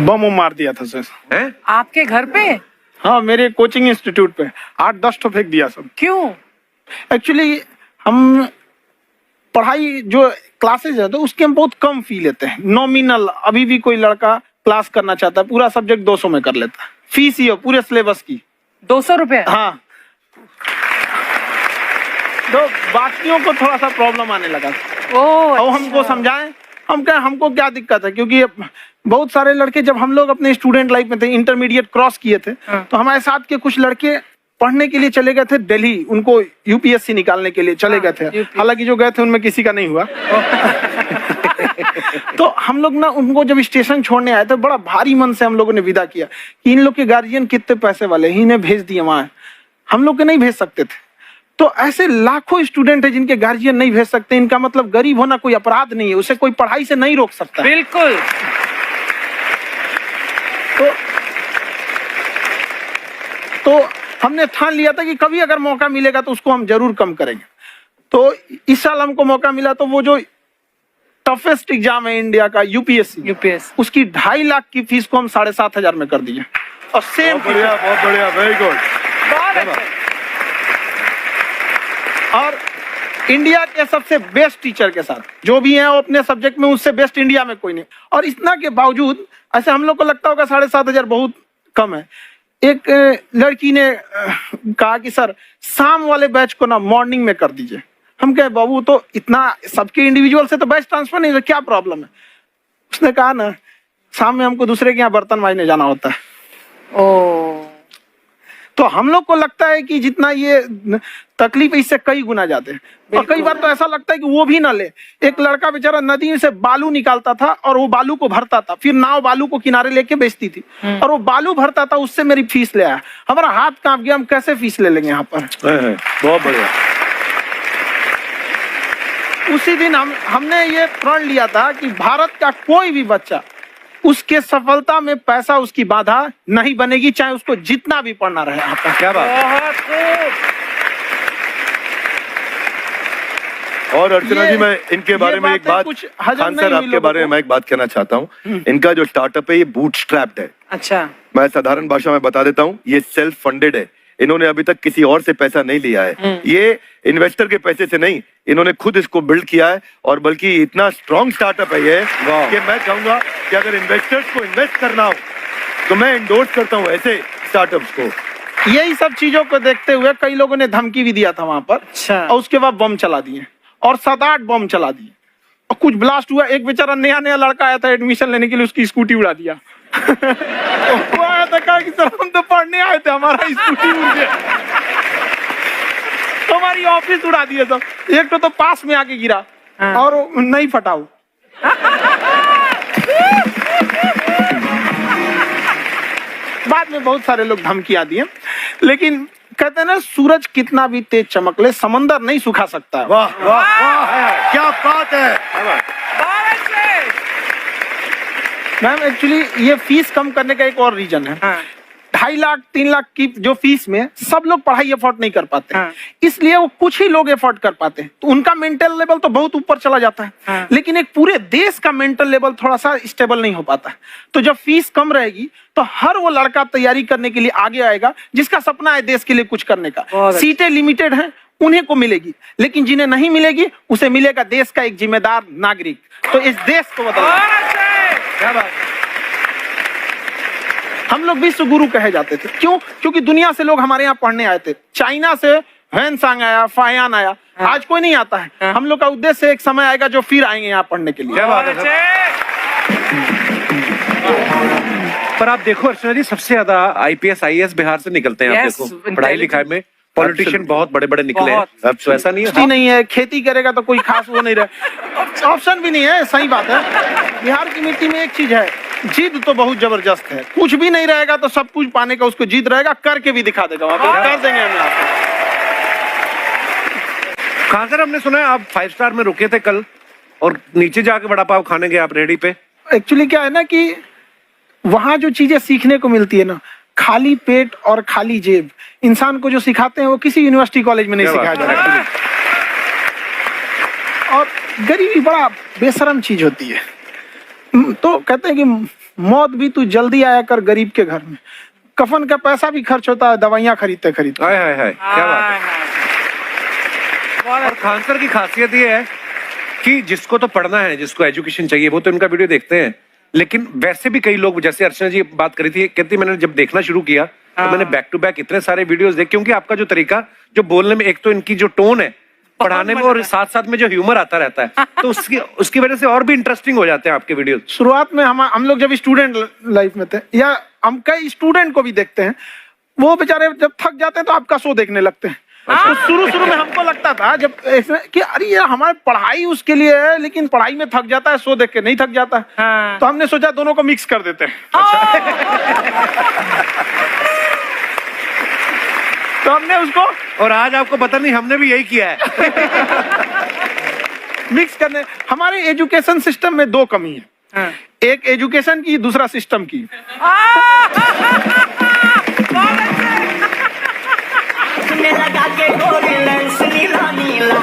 बम मार दिया था सर। हैं? आपके घर पे? हाँ, मेरे कोचिंग इंस्टीट्यूट पे 8-10 तो फेंक दिया सब। क्यों? एक्चुअली हम पढ़ाई जो क्लासेज है तो उसके हम बहुत कम फी लेते हैं। नॉमिनल अभी भी कोई लड़का क्लास करना चाहता है, पूरा सब्जेक्ट 200 में कर लेता है। फीस ही हो पूरे सिलेबस की 200 रुपए? हाँ, तो बाकियों को थोड़ा सा प्रॉब्लम आने लगा। और हमको समझाएं, हम क्या, हमको क्या दिक्कत है, क्योंकि बहुत सारे लड़के जब हम लोग अपने स्टूडेंट लाइफ में थे, इंटरमीडिएट क्रॉस किए थे, तो हमारे साथ के कुछ लड़के पढ़ने के लिए चले गए थे दिल्ली, उनको यूपीएससी निकालने के लिए चले गए थे। हालांकि जो गए थे उनमें किसी का नहीं हुआ। तो हम लोग ना उनको जब स्टेशन छोड़ने आए थे, बड़ा भारी मन से हम लोगों ने विदा किया कि इन लोग के गार्जियन कितने पैसे वाले हैं, इन्हें भेज दिए वहां, हम लोग के नहीं भेज सकते थे। तो ऐसे लाखों स्टूडेंट है जिनके गार्जियन नहीं भेज सकते। इनका मतलब गरीब होना कोई अपराध नहीं है, उसे कोई पढ़ाई से नहीं रोक सकता। बिल्कुल। तो हमने ठान लिया था कि कभी अगर मौका मिलेगा तो उसको हम जरूर कम करेंगे। तो इस साल हमको मौका मिला, तो वो जो टफेस्ट एग्जाम है इंडिया का यूपीएससी, उसकी 2.5 लाख की फीस को हम 7,500 में कर दिए। और सेम, बहुत बढ़िया, वेरी गुड। और इंडिया के सबसे बेस्ट टीचर के साथ जो भी हैं वो अपने सब्जेक्ट में उससे बेस्ट इंडिया में कोई नहीं। और इतना के बावजूद ऐसे हम लोग को लगता होगा 7,500 बहुत कम है। एक लड़की ने कहा कि सर शाम वाले बैच को ना मॉर्निंग में कर दीजिए। हम कहे बाबू तो इतना सबके इंडिविजुअल से तो बैच ट्रांसफर नहीं, क्या प्रॉब्लम है? उसने कहा ना शाम में हमको दूसरे के यहाँ बर्तन मांजने जाना होता है। तो हम लोग को लगता है कि जितना ये तकलीफ इससे कई गुना जाते हैं। और कई बार तो ऐसा लगता है कि वो भी ना ले। एक लड़का बेचारा नदी से बालू निकालता था और वो बालू को भरता था, फिर नाव बालू को किनारे लेके बेचती थी, और वो बालू भरता था, उससे मेरी फीस ले आया। हमारा हाथ कांप गया, हम कैसे फीस ले लेंगे यहाँ पर। बहुत बढ़िया। उसी दिन हमने ये प्रण लिया था कि भारत का कोई भी बच्चा उसके सफलता में पैसा उसकी बाधा नहीं बनेगी, चाहे उसको जितना भी पढ़ना रहे। आपका क्या बात। और अर्चना जी, मैं इनके बारे में एक बात, खान सर आपके बारे में मैं एक बात कहना चाहता हूँ। इनका जो स्टार्टअप है ये बूटस्ट्रैप्ड है। अच्छा। मैं साधारण भाषा में बता देता हूँ, ये सेल्फ फंडेड है। इन्होंने अभी तक किसी और से पैसा नहीं लिया है। ये इन्वेस्टर के पैसे से नहीं, इन्होंने खुद इसको बिल्ड किया है। और बल्कि इतना स्ट्रॉन्ग स्टार्टअप है ये कि मैं कहूंगा कि अगर इन्वेस्टर्स को इन्वेस्ट करना हो तो मैं इंडोर्स करता हूँ ऐसे स्टार्टअप्स को। यही सब चीजों को देखते हुए कई लोगों ने धमकी भी दिया था वहां पर। अच्छा। और उसके बाद बम चला दिए, और 7-8 बम चला दिए, और कुछ ब्लास्ट हुआ। एक बेचारा नया लड़का आया था एडमिशन लेने के लिए, उसकी स्कूटी उड़ा दिया। वो आया था, कहा कि सर हम तो पढ़ने आए थे, हमारा स्कूटी उड़ गया। तो हमारी ऑफिस उड़ा दिए सब। एक तो पास में आके गिरा और नहीं फटा वो। बाद में बहुत सारे लोग धमकियां दिए, लेकिन कहते हैं ना सूरज कितना भी तेज चमक ले समंदर नहीं सुखा सकता। वाह वाह वाह, क्या बात है। मैम एक्चुअली ये फीस कम करने का एक और रीजन है। 2.5 लाख 3 लाख की जो फीस में सब लोग पढ़ाई एफोर्ड नहीं कर पाते। इसलिए वो कुछ ही लोग एफोर्ड कर पाते हैं, तो उनका मेंटल लेवल तो बहुत ऊपर चला जाता है। लेकिन एक पूरे देश का मेंटल लेवल थोड़ा सा स्टेबल नहीं हो पाता। तो जब फीस कम रहेगी तो हर वो लड़का तैयारी करने के लिए आगे आएगा जिसका सपना है देश के लिए कुछ करने का। सीटें लिमिटेड हैं, उन्हें को मिलेगी, लेकिन जिन्हें नहीं मिलेगी उसे मिलेगा देश का एक जिम्मेदार नागरिक। तो इस देश को बदलना। क्या बात। हम लोग विश्व गुरु कहे जाते थे, क्यों? क्योंकि दुनिया से लोग हमारे यहाँ पढ़ने आए थे। चाइना से ह्वेनसांग आया, फायान आया, आज कोई नहीं आता है। हम लोग का उद्देश्य एक समय आएगा जो फिर आएंगे यहाँ पढ़ने के लिए। क्या बात है। पर आप देखो अर्चना जी, सबसे ज्यादा IPS IAS बिहार से निकलते हैं। आप देखो पढ़ाई लिखाई में पॉलिटिशियन बहुत बड़े बड़े निकले हैं। अब तो ऐसा नहीं है। नहीं है, खेती करेगा तो कोई खास वो नहीं रहे, ऑप्शन भी नहीं है। सही बात है। बिहार की मिट्टी में एक चीज है, जिद तो बहुत जबरदस्त है। कुछ भी नहीं रहेगा तो सब कुछ पाने का उसको जिद रहेगा, करके भी दिखा देगा। कर देंगे हम आपको। कहाँ सर, हमने सुना है आप 5 स्टार में रुके थे कल और नीचे जाके वड़ा पाव खाने गए आप रेडी पे। एक्चुअली क्या है ना कि वहां जो चीजें सीखने को मिलती है ना, खाली पेट और खाली जेब इंसान को जो सिखाते हैं वो किसी यूनिवर्सिटी कॉलेज में नहीं सिखाया जा रहा। और गरीबी बड़ा बेशरम चीज होती है। तो कहते हैं कि मौत भी तू जल्दी आया कर गरीब के घर में। कफन का पैसा भी खर्च होता है, दवाइयाँ खरीदते खरीदते। हाय हाय हाय, क्या बात है। और खान सर की खासियत ये है कि जिसको तो पढ़ना है, जिसको एजुकेशन चाहिए, वो तो इनका वीडियो देखते हैं, लेकिन वैसे भी कई लोग, जैसे अर्चना जी बात करी थी, कहती मैंने जब देखना शुरू किया तो मैंने बैक टू बैक इतने सारे वीडियोस देखे, क्योंकि आपका जो तरीका जो बोलने में, एक तो इनकी जो टोन है पढ़ाने में, और साथ साथ में जो ह्यूमर आता रहता है, तो उसकी वजह से और भी इंटरेस्टिंग हो जाते हैं आपके वीडियो। शुरुआत में हम लोग जब स्टूडेंट लाइफ में थे, या हम कई स्टूडेंट को भी देखते हैं, वो बेचारे जब थक जाते हैं तो आपका शो देखने लगते हैं। तो शुरू में हमको लगता था जब कि अरे ये हमारी पढ़ाई उसके लिए है, लेकिन पढ़ाई में थक जाता है, शो देख के नहीं थक जाता। तो हमने सोचा दोनों को मिक्स कर देते हैं। तो हमने उसको, और आज आपको पता नहीं, हमने भी यही किया है। मिक्स करने। हमारे एजुकेशन सिस्टम में दो कमी है, एक एजुकेशन की, दूसरा सिस्टम की। लगा के गोरी लेंस नीला नीला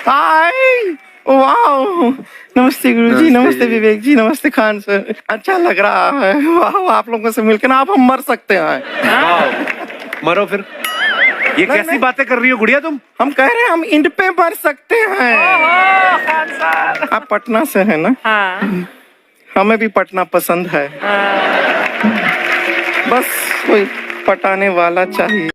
हाय, वाह, नमस्ते गुरुजी, नमस्ते विवेक जी, नमस्ते खान सर। अच्छा लग रहा है, वाह, आप लोगों से मिलकर ना अब हम मर सकते हैं। मरो फिर। ये कैसी बातें कर रही हो गुड़िया तुम? हम कह रहे हैं हम इंड पे मर सकते हैं। आप पटना से है ना? हमें भी पटना पसंद है, बस कोई पटाने वाला चाहिए।